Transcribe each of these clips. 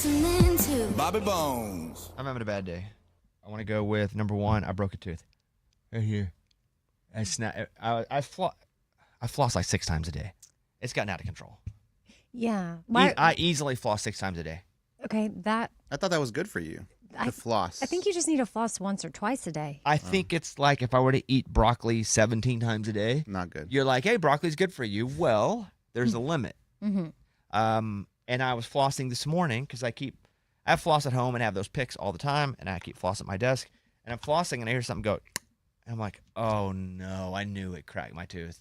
listening to Bobby Bones. I'm having a bad day. I want to go with number one. I broke a tooth. Right here. I floss like 6 times a day. It's gotten out of control. Yeah. I easily floss 6 times a day. Okay, I thought that was good for you to floss. I think you just need to floss once or twice a day. I think it's like if I were to eat broccoli 17 times a day. Not good. You're like, hey, broccoli's good for you. Well, there's a limit. Mm-hmm. And I was flossing this morning because I have floss at home and have those picks all the time, and I keep floss at my desk. And I'm flossing, and I hear something go, and I'm like, oh, no, I knew it cracked my tooth.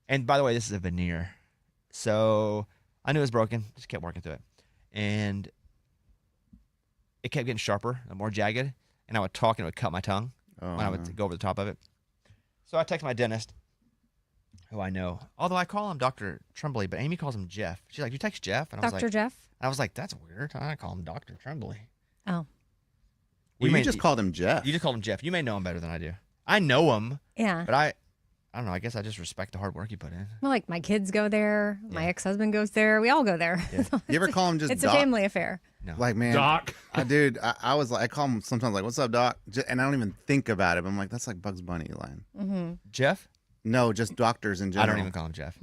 And by the way, this is a veneer. So I knew it was broken. Just kept working through it. And it kept getting sharper and more jagged, and I would talk, and it would cut my tongue when I would go over the top of it. So I text my dentist, who I know, although I call him Dr. Tremblay, but Amy calls him Jeff. She's like, you text Jeff? And I was Dr. like, Jeff? I was like, that's weird. I call him Dr. Tremblay. Oh. Well, you just called him Jeff. You just called him Jeff. You may know him better than I do. I know him. Yeah. But I don't know. I guess I just respect the hard work he put in. Well, like my kids go there. Yeah. My ex-husband goes there. We all go there. Yeah. You ever call him just It's Doc? a family affair. No. Like, man. Doc. I was like, I call him sometimes like, what's up, Doc? And I don't even think about it. But I'm like, that's like Bugs Bunny line. Mm-hmm. Jeff? No, just doctors in general. I don't even call him Jeff.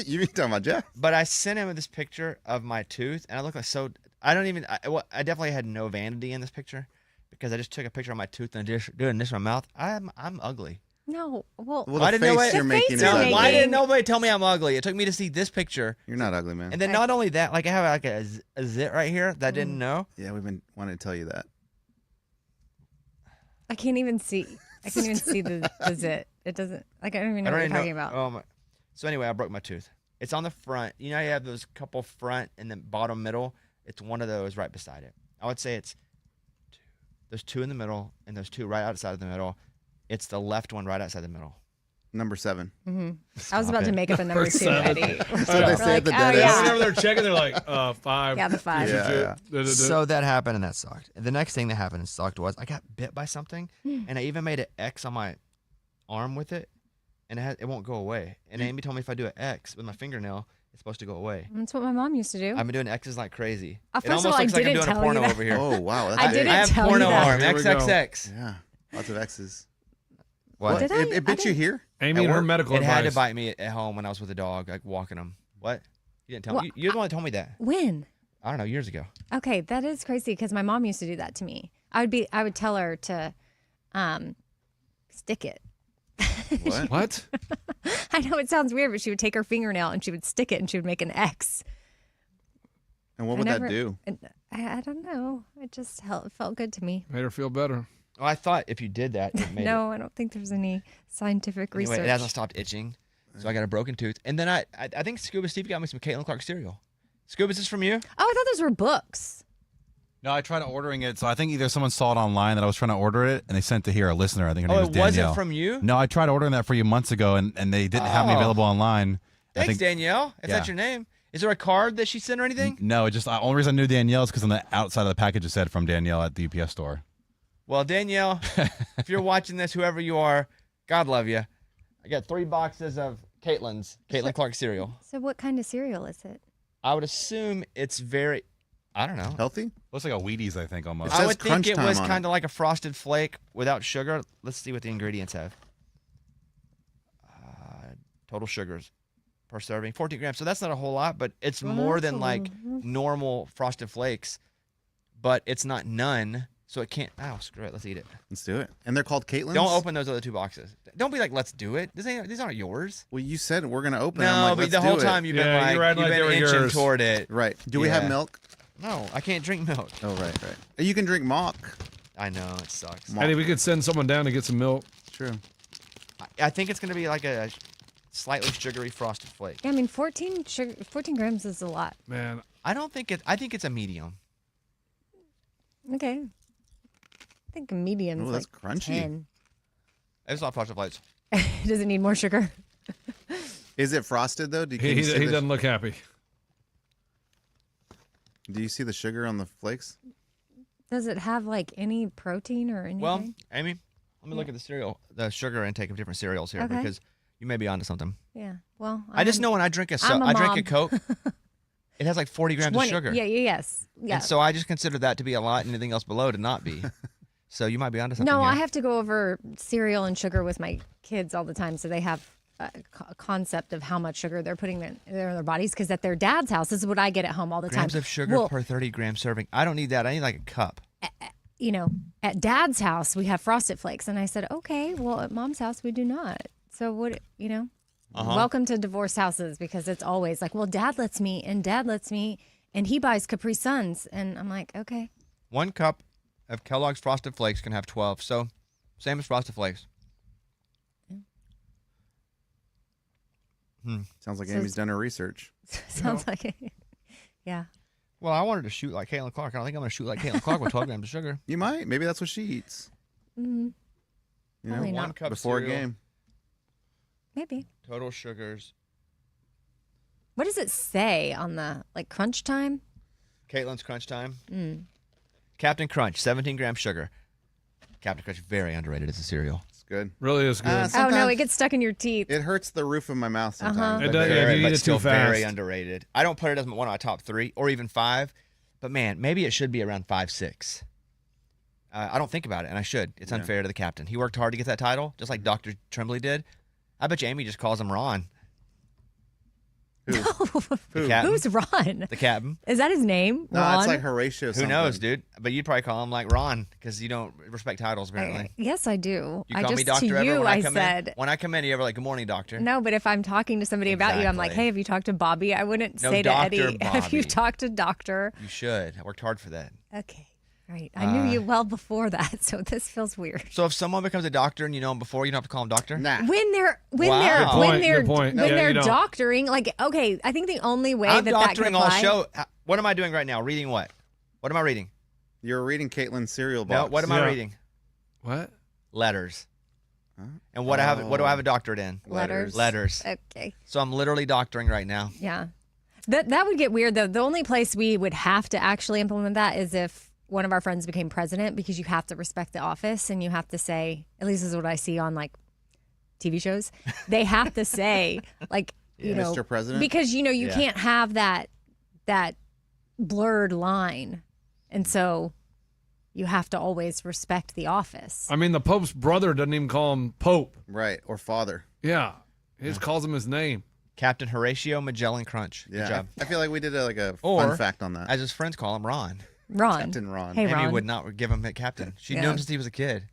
You been talking about Jeff? But I sent him this picture of my tooth, and I look like so. I definitely had no vanity in this picture because I just took a picture of my tooth and just doing this in my mouth. I'm ugly. No, well the face you're making is ugly. Why didn't nobody tell me I'm ugly? It took me to see this picture. You're not ugly, man. And then not only that, like I have like a zit right here that I didn't know. Yeah, we've been wanting to tell you that. I can't even see. I can't even see the zit. It doesn't. Like I don't even know what you're talking about. So anyway, I broke my tooth. It's on the front. You know, you have those couple front and then bottom middle. It's one of those right beside it. I would say it's two. There's 2 in the middle and there's 2 right outside of the middle. It's the left one right outside the middle. Number 7. Mm-hmm. I was about to make up a number 2 already. So they say at the dentist. Yeah. Whenever they're checking, they're like, 5. Yeah, the 5. Yeah. So that happened and that sucked. And the next thing that happened and sucked was I got bit by something and I even made an X on my arm with it and it won't go away. And Amy told me if I do an X with my fingernail, it's supposed to go away. That's what my mom used to do. I've been doing X's like crazy. First it almost of all, looks I like I'm didn't doing a tell porno you that. over here. Oh, wow. I didn't I have tell porno you that. arm, Here we go. XXX. Yeah, lots of X's. What? Did It bit you here? Amy and her medical It advice. had to bite me at home when I was with the dog, like walking him. What? You didn't tell me. You're the one that told me that. When? I don't know, years ago. Okay, that is crazy because my mom used to do that to me. I would tell her to stick it. What? I know it sounds weird, but she would take her fingernail and she would stick it and she would make an X. And what would that do? I don't know. It just felt good to me. Made her feel better. Well, I thought if you did that, it made No, I don't think there's any scientific Anyway, research. it hasn't stopped itching, so I got a broken tooth. And then I think Scuba Steve got me some Caitlin Clark cereal. Scuba, is this from you? Oh, I thought those were books. No, I tried ordering it. So I think either someone saw it online that I was trying to order it, and they sent it here. A listener, I think her name was it Danielle. wasn't from you? No, I tried ordering that for you months ago, and they didn't have any available online. Thanks, Danielle. If that's your name. Is there a card that she sent or anything? No, it just the only reason I knew Danielle is because on the outside of the package it said from Danielle at the UPS store. Well, Danielle, if you're watching this, whoever you are, God love you. I got 3 boxes of Caitlin Clark cereal. So what kind of cereal is it? I would assume it's very, I don't know. Healthy? Looks like a Wheaties, I think, almost. I would think Crunch it Time was on kind of like a Frosted Flake without sugar. Let's see what the ingredients have. Total sugars per serving, 14 grams. So that's not a whole lot, but it's more than like normal Frosted Flakes. But it's not none, so it can't. Oh, screw it. Let's eat it. Let's do it. And they're called Caitlin's? Don't open those other 2 boxes. Don't be like, let's do it. These aren't yours. Well, you said we're going to open it. No, I'm like, but let's the whole do time it. you've been you're acting like they were inching yours. toward it. Right. Do we have Yeah. milk? No, I can't drink milk. Oh, right. You can drink mock. I know, it sucks. Eddie, we could send someone down to get some milk. True. I think it's going to be like a slightly sugary Frosted Flake. Yeah, I mean, 14 grams is a lot. Man, I think it's a medium. Okay. I think a medium is Ooh, that's like crunchy. 10. It's not Frosted Flakes. Does it need more sugar? Is it frosted, though? he doesn't look happy. Do you see the sugar on the flakes? Does it have like any protein or anything? Well, Amy, let me look at the sugar intake of different cereals here because you may be onto something. Yeah. Well, I just know when I drink a I'm a Coke, mom. it has like 40 grams of sugar. Yeah, yes. Yeah. And so I just consider that to be a lot, and anything else below to not be. So you might be onto something. No, here. I have to go over cereal and sugar with my kids all the time, so they have a concept of how much sugar they're putting in their bodies. Because at their dad's house, this is what I get at home all the time. Grams of sugar per 30-gram serving. I don't need that. I need like a cup. At dad's house, we have Frosted Flakes. And I said, okay, well, at mom's house, we do not. So what, welcome to divorce houses, because it's always like, well, dad lets me, and he buys Capri Suns. And I'm like, okay. 1 cup of Kellogg's Frosted Flakes can have 12. So same as Frosted Flakes. Sounds like Amy's done her research. Sounds like it. Yeah. Well, I wanted to shoot like Caitlin Clark. I don't think I'm going to shoot like Caitlin Clark with 12 grams of sugar. You might. Maybe that's what she eats. Mm-hmm. You know, Probably 1 not. cup before cereal, a game. Maybe. total sugars. What does it say on the crunch time? Caitlin's Crunch Time. Captain Crunch, 17 grams sugar. Captain Crunch, very underrated as a cereal. It's good. Really is good. Oh no, it gets stuck in your teeth. It hurts the roof of my mouth sometimes. It but does, very- yeah, if you eat but it still too fast. very underrated. I don't put it as one of my top 3 or even 5, but man, maybe it should be around 5, 6. I don't think about it, and I should. It's unfair to the captain. He worked hard to get that title, just like Dr. Tremblay did. I bet Jamie just calls him Ron. Who? The captain. Who's Ron? The captain. Is that his name? No, Ron? it's like Horatio. Who Something. knows, dude? But you'd probably call him like Ron because you don't respect titles, apparently. Yes, I do. You I call just me doctor to ever you, when I come said. in? When I come in, you ever like, good morning, doctor? No, but if I'm talking to somebody about you, I'm like, Exactly. hey, have you talked to Bobby? I wouldn't No, say to Dr. Eddie, have you Bobby. talked to Doctor? You should. I worked hard for that. Okay. Right. I knew you well before that, so this feels weird. So if someone becomes a doctor and you know him before, you don't have to call him doctor? Nah. When they're Wow. Good point. Yeah, they're you don't. doctoring, okay, I think the only way I'm that doctoring can all apply. show. What am I doing right now? Reading what? What am I reading? You're reading Caitlin's cereal box. No, what am I Yeah. reading? What? Letters. And what what do I have a doctorate in? Letters. Letters. Okay. So I'm literally doctoring right now. Yeah. That would get weird though. The only place we would have to actually implement that is if one of our friends became president, because you have to respect the office and you have to say, at least this is what I see on TV shows. They have to say you know, Mr. President? because you Yeah. can't have that blurred line. And so you have to always respect the office. I mean, the Pope's brother doesn't even call him Pope. Right, or father. Yeah. He just calls him his name. Captain Horatio Magellan Crunch. Good Yeah, job. I feel like we did a Or, fun fact on that. As his friends call him, Ron. Ron. Captain Ron. Hey, Amy Ron. would not give him a captain. She knew Yeah. him since he was a kid.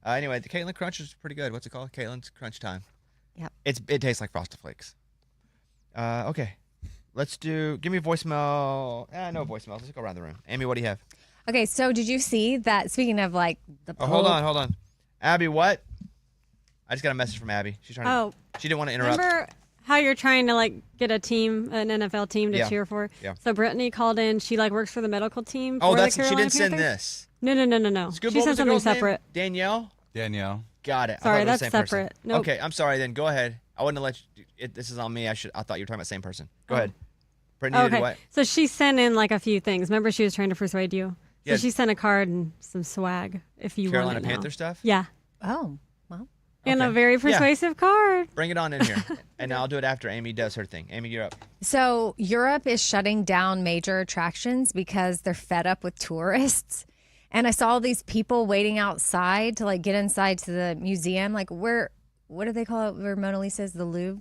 Anyway, the Caitlin Crunch is pretty good. What's it called? Caitlin's Crunch Time. Yep. It tastes like Frosted Flakes. Okay. Give me a voicemail. No voicemails. Let's go around the room. Amy, what do you have? Okay, so did you see that, speaking of the Pope? Oh, hold on. Abby, what? I just got a message from Abby. She's trying to, she didn't want to interrupt. Remember how you're trying to get a team, an NFL team to Yeah. cheer for? Yeah. So Brittany called in. She works for the medical team. Oh, for the she Carolina didn't send Panthers. this. No. Scoop, She what sent was the something girl's name? separate. Danielle? Danielle. Got it. I Sorry, thought it was that's the same person. separate. Nope. Okay, I'm sorry then. Go ahead. I wouldn't have let you. This is on me. I thought you were talking about the same person. Go ahead. Brittany did Okay. what? So she sent in a few things. Remember, she was trying to persuade you. So Yeah. she sent a card and some swag. If you Carolina want it now. Panther stuff? Yeah, Oh, well. and a Okay. very Yeah. persuasive card. Bring it on in here. And I'll do it after Amy does her thing. Amy, you're up. So Europe is shutting down major attractions because they're fed up with tourists. And I saw all these people waiting outside to get inside to the museum. What do they call it where Mona Lisa is? The Louvre?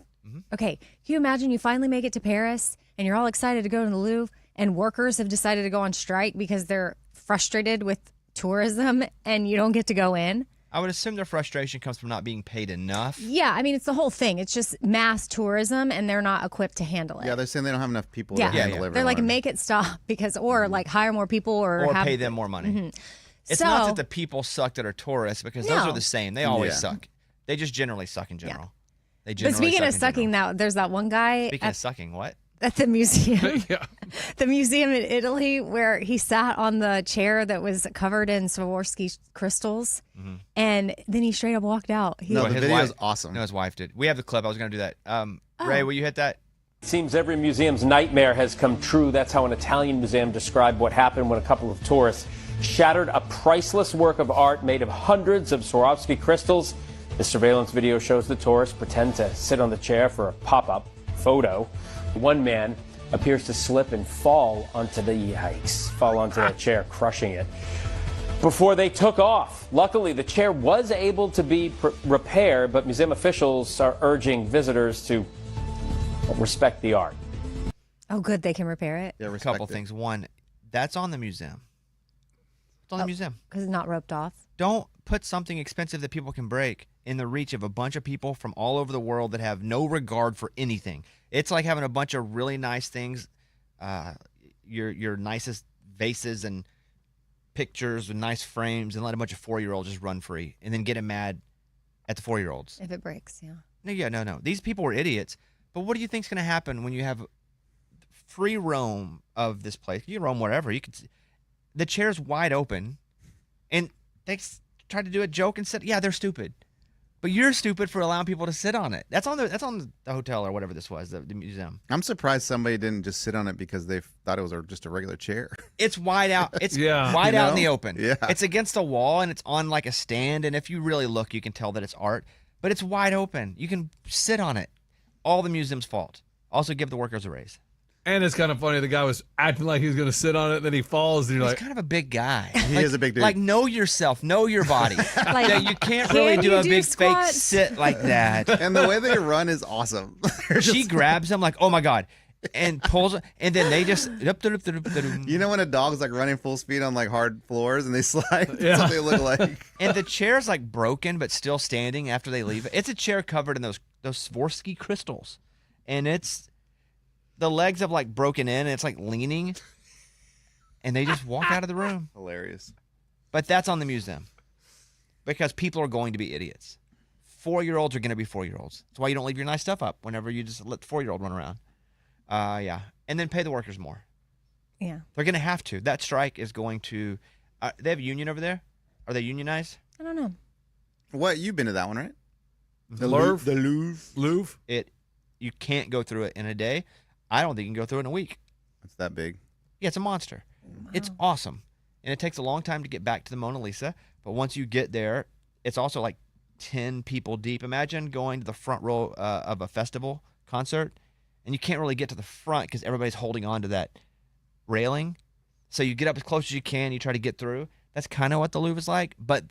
Okay. Can you imagine you finally make it to Paris and you're all excited to go to the Louvre and workers have decided to go on strike because they're frustrated with tourism and you don't get to go in? I would assume their frustration comes from not being paid enough. Yeah. I mean, it's the whole thing. It's just mass tourism and they're not equipped to handle it. Yeah, they're saying they don't have enough people Yeah. to handle Yeah. everyone. They're make it stop because, or hire more people or have, Pay them more money. It's So- not that the people suck that are tourists because those No. are the same. They always Yeah. suck. They just generally suck in general. They But generally speaking suck of in sucking, general. there's that one guy Speaking of sucking, what? at the museum, Yeah. the museum in Italy, where he sat on the chair that was covered in Swarovski crystals, and then he straight up walked out. No, Well, the his video wife- is awesome. No, his wife did. We have the clip. I was going to do that. Ray, will you hit that? Seems every museum's nightmare has come true. That's how an Italian museum described what happened when a couple of tourists shattered a priceless work of art made of hundreds of Swarovski crystals. The surveillance video shows the tourists pretend to sit on the chair for a pop-up photo. One man appears to slip and fall onto that chair, crushing it. Before they took off. Luckily, the chair was able to be repaired, but museum officials are urging visitors to respect the art. Oh, good. They can repair it Yeah, A respect couple it. things. One, that's on the museum. It's on the museum. because it's not roped off. Don't put something expensive that people can break in the reach of a bunch of people from all over the world that have no regard for anything. It's like having a bunch of really nice things, your nicest vases and pictures with nice frames, and let a bunch of 4-year-olds just run free and then get mad at the 4-year-olds. If it breaks, No. These people were idiots. But what do you think's going to happen when you have free roam of this place? You can roam wherever. The chair's wide open, and they tried to do a joke and said, "Yeah, they're stupid." But you're stupid for allowing people to sit on it. That's on the hotel or whatever this was, the museum. I'm surprised somebody didn't just sit on it because they thought it was just a regular chair. It's wide out. It's Yeah. wide You out in know? the open. Yeah. It's against a wall, and it's on like a stand. And if you really look, you can tell that it's art. But it's wide open. You can sit on it. All the museum's fault. Also, give the workers a raise. And it's kind of funny. The guy was acting like he was going to sit on it, then he falls, and you're He's like, kind of a big guy. He is a big dude. Like, know yourself. Know your body. Like, Yeah, you can't really can do you a do big fake squats? sit like that. And the way they run is awesome. They're She just- grabs him like, oh my God, and pulls, and then they just. You know when a dog's like running full speed on like hard floors and they slide? That's Yeah. what they look like. And the chair's like broken but still standing after they leave it. It's a chair covered in those Swarovski crystals, and the legs have like broken in, and it's like leaning, and they just walk out of the room. Hilarious. But that's on the museum because people are going to be idiots. 4-year-olds are going to be 4-year-olds. That's why you don't leave your nice stuff up whenever you just let the 4-year-old run around. Yeah, and then pay the workers more. Yeah. They're going to have to. That strike is going to. They have a union over there. Are they unionized? I don't know. What? You've been to that one, right? The Louvre? The Louvre. Louvre? You can't go through it in a day. I don't think you can go through it in a week. It's that big. Yeah, it's a monster. It's awesome. And it takes a long time to get back to the Mona Lisa. But once you get there, it's also like 10 people deep. Imagine going to the front row of a festival concert, and you can't really get to the front because everybody's holding on to that railing. So you get up as close as you can. You try to get through. That's kind of what the Louvre is like. But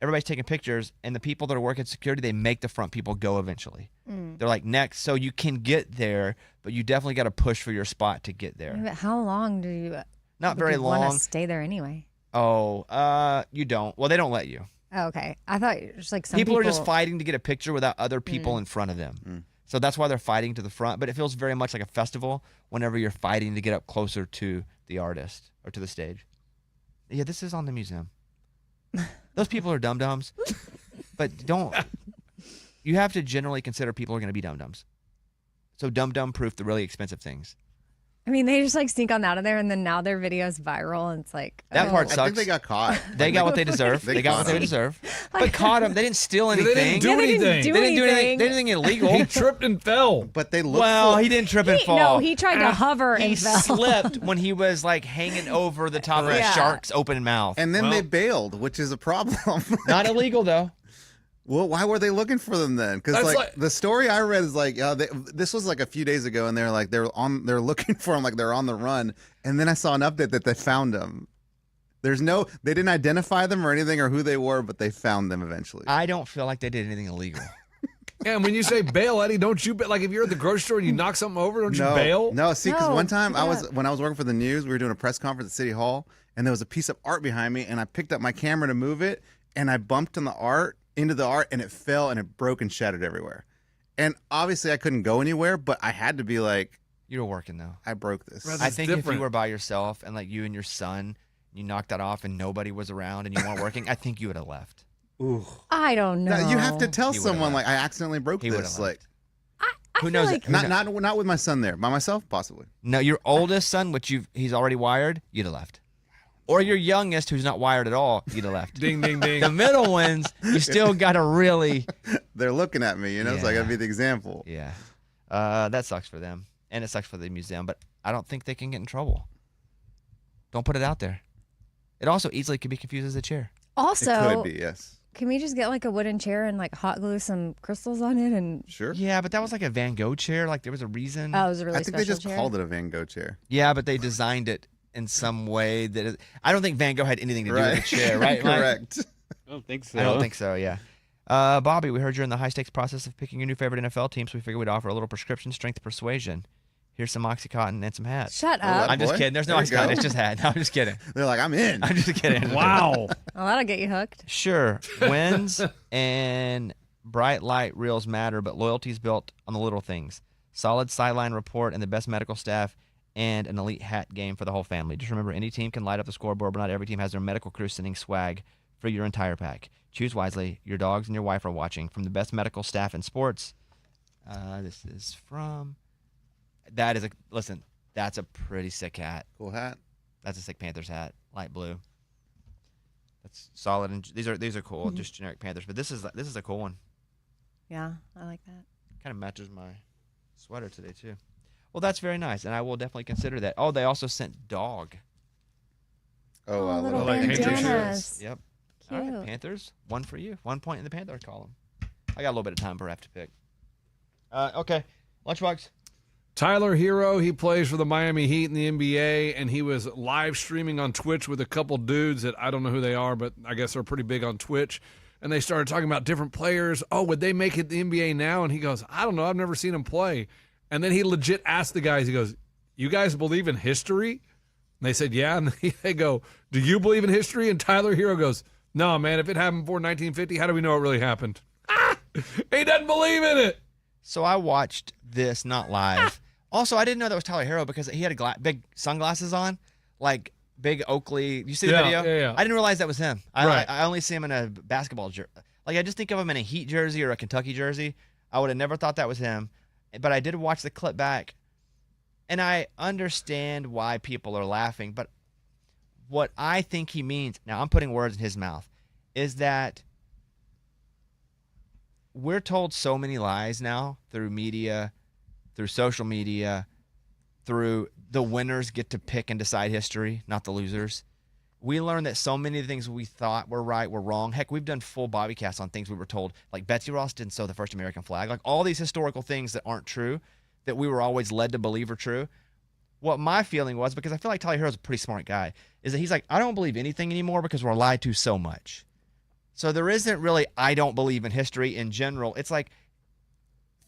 everybody's taking pictures, and the people that are working security, they make the front people go eventually. They're like next, so you can get there, but you definitely got to push for your spot to get there. But how long do you? Not would very you want long. to stay there anyway? Oh, you don't. Well, they don't let you. Oh, okay, I thought it was like some People are just fighting to get a picture without other people in front of them. Mm. So that's why they're fighting to the front. But it feels very much like a festival whenever you're fighting to get up closer to the artist or to the stage. Yeah, this is on the museum. Those people are dum-dums. But don't. You have to generally consider people are going to be dum-dums. So dum-dum proof the really expensive things. I mean, they just like sneak on out of there, and then now their video's viral, and it's like That oh. part I sucks. think they got caught. They got what they deserve. They They got what caught they him. deserve. But caught them. They didn't steal They anything. didn't do Yeah, they didn't anything. do They didn't do anything. anything. They did anything illegal. He tripped and fell. But they look. Well, he didn't trip and fall. No, he tried to hover He and fell. slipped when he was like hanging over the top of a Yeah. shark's open mouth. And then Well- they bailed, which is a problem. Not illegal though. Well, why were they looking for them then? Because That's like, like- the story I read is like, this was like a few days ago, and they're like they're looking for him, like they're on the run. And then I saw an update that they found them. They didn't identify them or anything or who they were, but they found them eventually. I don't feel like they did anything illegal. Yeah, and when you say bail, Eddie, don't you like if you're at the grocery store and you knock something over, don't you bail? No, see, because No, one time yeah. when I was working for the news, we were doing a press conference at City Hall, and there was a piece of art behind me, and I picked up my camera to move it, and I bumped into the art, and it fell, and it broke and shattered everywhere. And obviously, I couldn't go anywhere, but I had to be like, You were working though. I broke this. Right. I It's think if different. you were by yourself and like you and your son, you knocked that off and nobody was around and you weren't working, I think you would have left. Ooh. I don't know. No, you have to tell He would've someone left. like I accidentally broke He would've this. left. Like I Who feel knows? like- Who not knows? not with my son there, by myself possibly. No, your oldest son, which he's already wired, you'd have left. Or your youngest, who's not wired at all, you'd have left. Ding, ding, ding. The middle ones, you still got to really, They're looking at me, so I Yeah. gotta be the example. yeah. That sucks for them, and it sucks for the museum. But I don't think they can get in trouble. Don't put it out there. It also easily could be confused as a chair. Also, It could be, yes. Can we just get like a wooden chair and like hot glue some crystals on it? And Sure. Yeah, but that was like a Van Gogh chair. Like there was a reason. oh, it was a really I think special they just chair. called it a Van Gogh chair. Yeah, but they designed it in some way that I don't think Van Gogh had anything to do with the chair, right? Correct. I don't think so. I don't think so. Yeah. Bobby, we heard you're in the high stakes process of picking your new favorite NFL team, so we figured we'd offer a little prescription strength persuasion. Here's some OxyContin and some hats. Shut Oh, up. I'm just boy. kidding. There's no There you OxyContin. go. It's just hat. No, I'm just kidding. They're like, I'm in. I'm just kidding. Wow. Well, that'll get you hooked. Sure. Wins and bright light reels matter, but loyalty is built on the little things. Solid sideline report and the best medical staff and an elite hat game for the whole family. Just remember, any team can light up the scoreboard, but not every team has their medical crew sending swag for your entire pack. Choose wisely. Your dogs and your wife are watching. From the best medical staff in sports. This is from... Listen, that's a pretty sick hat. Cool hat. That's a sick Panthers hat, light blue. That's solid, and these are cool, just generic Panthers. But this is a cool one. Yeah, I like that. Kind of matches my sweater today too. Well, that's very nice, and I will definitely consider that. Oh, they also sent dog. Oh, Oh, little like Patriots. bandanas. Yep. Cute. All right, Panthers, one for you. 1 point in the Panther column. I got a little bit of time before I have to pick. Okay, Lunchbox. Tyler Herro, he plays for the Miami Heat in the NBA, and he was live streaming on Twitch with a couple dudes that I don't know who they are, but I guess they're pretty big on Twitch. And they started talking about different players. Oh, would they make it the NBA now? And he goes, I don't know. I've never seen him play. And then he legit asked the guys, he goes, you guys believe in history? And they said, yeah. And they go, do you believe in history? And Tyler Herro goes, no, man, if it happened before 1950, how do we know it really happened? He doesn't believe in it. So I watched this, not live. Also, I didn't know that was Tyler Herro because he had big sunglasses on, like big Oakley. You see the video? Yeah. I didn't realize that was him. Right. I only see him in a basketball jersey. Like I just think of him in a Heat jersey or a Kentucky jersey. I would have never thought that was him. But I did watch the clip back, and I understand why people are laughing. But what I think he means, now I'm putting words in his mouth, is that we're told so many lies now through media, through social media, through the winners get to pick and decide history, not the losers. We learned that so many of the things we thought were right were wrong. Heck, we've done full bobbycasts on things we were told, like Betsy Ross didn't sew the first American flag. Like all these historical things that aren't true, that we were always led to believe are true. What my feeling was, because I feel like Tyler Herro's a pretty smart guy, is that he's like, I don't believe anything anymore because we're lied to so much. So there isn't really, I don't believe in history in general. It's like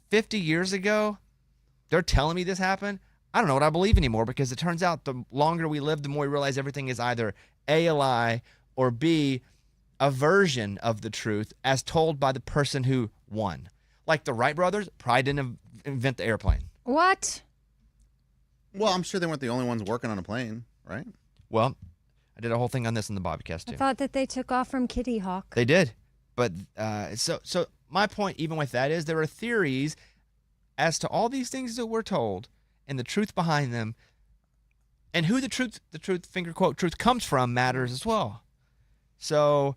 50 years ago, they're telling me this happened. I don't know what I believe anymore because it turns out the longer we live, the more we realize everything is either A, a lie, or B, a version of the truth as told by the person who won. Like the Wright brothers probably didn't invent the airplane. What? Well, I'm sure they weren't the only ones working on a plane, right? Well, I did a whole thing on this in the Bobcast I too. thought that they took off from Kitty Hawk. They did. But so my point even with that is there are theories as to all these things that we're told and the truth behind them, and who the truth, finger quote, truth comes from matters as well. So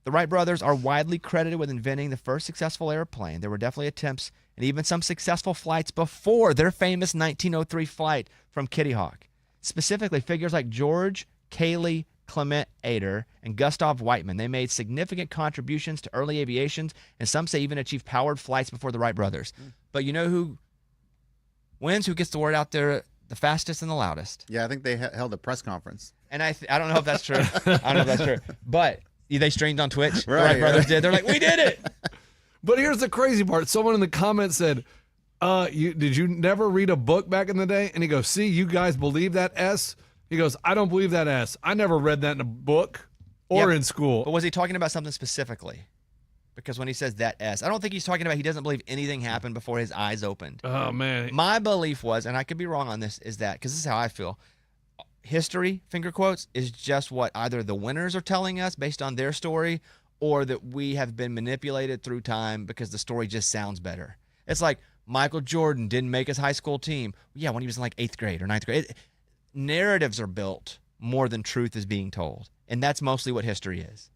the Wright brothers are widely credited with inventing the first successful airplane. There were definitely attempts and even some successful flights before their famous 1903 flight from Kitty Hawk. Specifically, figures like George Cayley Clement Ader and Gustav Whiteman. They made significant contributions to early aviation, and some say even achieved powered flights before the Wright brothers. But you know who wins? Who gets the word out there the fastest and the loudest? Yeah, I think they held a press conference. And I don't know if that's true. I don't know if that's true. But they streamed on Twitch. The Right, Wright brothers right. did. They're like, we did it. But here's the crazy part. Someone in the comments said, did you never read a book back in the day? And he goes, see, you guys believe that S? He goes, I don't believe that S. I never read that in a book or Yeah, in school. But was he talking about something specifically? Because when he says that S, I don't think he's talking about he doesn't believe anything happened before his eyes opened. Oh, man. My belief was, and I could be wrong on this, is that, because this is how I feel, history, finger quotes, is just what either the winners are telling us based on their story or that we have been manipulated through time because the story just sounds better. It's like Michael Jordan didn't make his high school team. Yeah, when he was in like 8th grade or 9th grade. Narratives are built more than truth is being told. And that's mostly what history is.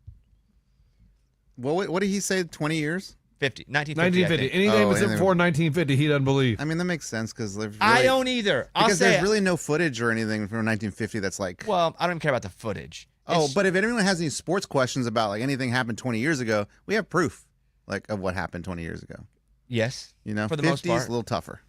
Well, what did he say? 20 years? 1950. 1950. Anything that's before 1950, he doesn't believe. I mean, that makes sense because I don't either. I'll because say there's really no footage or anything from 1950 that's like. Well, I don't even care about the footage. Oh, but if anyone has any sports questions about like anything happened 20 years ago, we have proof like of what happened 20 years ago. Yes. You know, For the 50s, most part. a little tougher.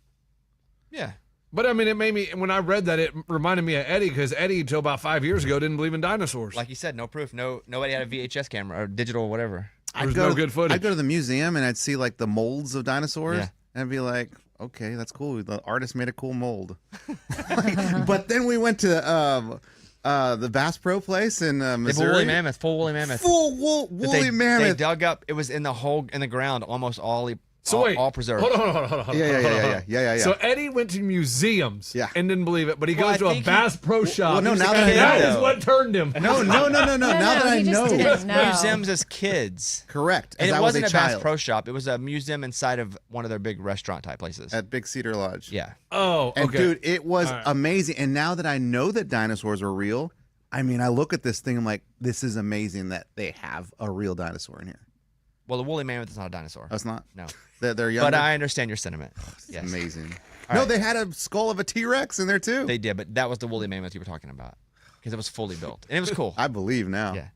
Yeah. But I mean, it made me, when I read that, it reminded me of Eddie, because Eddie, until about 5 years ago, didn't believe in dinosaurs. Like you said, no proof. Nobody had a VHS camera or digital or whatever. There's no good footage. I'd go to the museum and I'd see like the molds of dinosaurs, Yeah. and I'd be like, okay, that's cool. The artist made a cool mold. But then we went to the Bass Pro place in They have a Missouri. woolly mammoth, full woolly mammoth. Full woolly They mammoth. dug up. It was in the hole in the ground, almost all So wait, all preserved. Hold on. Yeah. So Eddie went to museums and didn't believe it, but he Well, goes to I a think Bass Pro Shop. Well, no, He was now a that I kid, that know. is what turned him. No. Now that I he just know. didn't know. Museums as kids. Correct. And as it I was wasn't a child Bass Pro Shop. It was a museum inside of one of their big restaurant type places. at Big Cedar Lodge. Yeah. Oh, okay. And dude, it was All right. amazing. And now that I know that dinosaurs are real, I mean, I look at this thing, I'm like, this is amazing that they have a real dinosaur in here. Well, the woolly mammoth is not a dinosaur. That's not. No. They're younger. But I understand your sentiment. It's Yes. amazing. All No, right. they had a skull of a T-Rex in there too. They did, but that was the woolly mammoth you were talking about because it was fully built and it was cool. I believe now. Yeah.